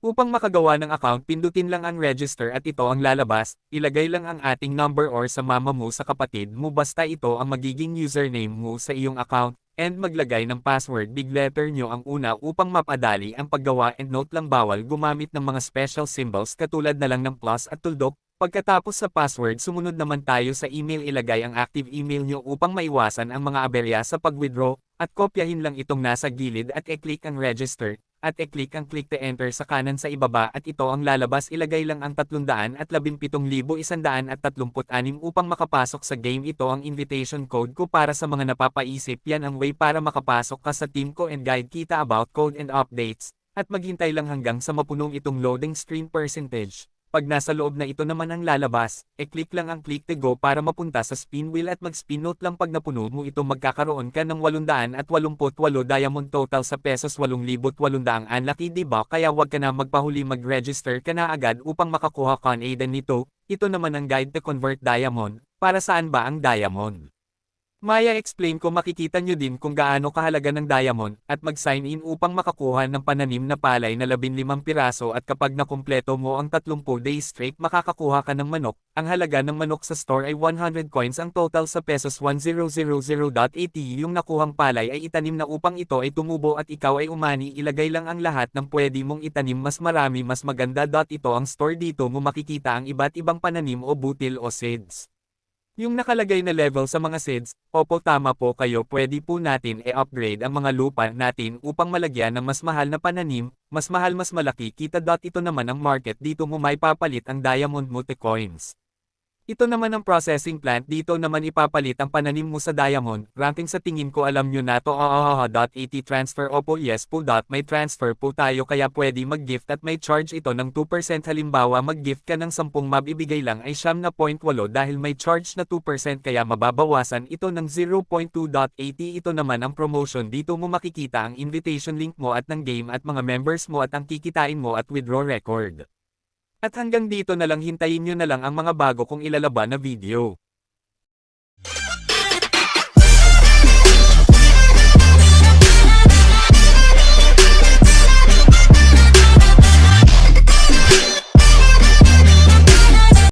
Upang makagawa ng account, pindutin lang ang register at ito ang lalabas. Ilagay lang ang ating number or sa mama mo sa kapatid mo basta ito ang magiging username mo sa iyong account, and maglagay ng password. Big letter nyo ang una upang mapadali ang paggawa, and note lang bawal gumamit ng mga special symbols katulad na lang ng plus at tuldok. Pagkatapos sa password, sumunod naman tayo sa email. Ilagay ang active email nyo upang maiwasan ang mga aberya sa pag-withdraw, at kopyahin lang itong nasa gilid at i-click ang register, at i-click ang click to enter sa kanan sa ibaba at ito ang lalabas. Ilagay lang ang 317,136 upang makapasok sa game. Ito ang invitation code ko para sa mga napapaisip. Yan ang way para makapasok ka sa team ko and guide kita about code and updates, at maghintay lang hanggang sa mapunong itong loading screen percentage. Pag nasa loob na ito naman ang lalabas, e-click lang ang click to go para mapunta sa spin wheel at mag-spin. Note lang pag napuno mo ito magkakaroon ka ng 888 diamond total sa pesos 8,800. Unlucky diba? Kaya wag ka na magpahuli, mag-register ka na agad upang makakuha ka nito. Ito naman ang guide to convert diamond. Para saan ba ang diamond? Maya explain ko. Makikita nyo din kung gaano kahalaga ng diamond, at mag-sign in upang makakuha ng pananim na palay na 15 piraso, at kapag nakumpleto mo ang 30 days straight makakakuha ka ng manok. Ang halaga ng manok sa store ay 100 coins. Ang total sa pesos 1000.80. Yung nakuhang palay ay itanim na upang ito ay tumubo at ikaw ay umani. Ilagay lang ang lahat ng pwede mong itanim, mas marami mas maganda. Ito ang store. Dito mo makikita ang iba't ibang pananim o butil o seeds. Yung nakalagay na level sa mga seeds, opo tama po kayo, pwede po natin e-upgrade ang mga lupa natin upang malagyan ng mas mahal na pananim, mas mahal mas malaki kita. Ito naman ang market. Dito mo may papalit ang diamond mo to coins. Ito naman ang processing plant. Dito naman ipapalit ang pananim mo sa diamond. Ranking sa tingin ko alam nyo na to. .at transfer. Opo yes po. May transfer po tayo kaya pwede mag-gift at may charge ito ng 2%. Halimbawa mag-gift ka ng 10 mab, ibigay lang ay 9.8 dahil may charge na 2% kaya mababawasan ito ng 0.2. Ito naman ang promotion. Dito mo makikita ang invitation link mo at ng game at mga members mo at ang kikitain mo at withdraw record. At hanggang dito na lang, hintayin nyo na lang ang mga bago kong ilalaba na video.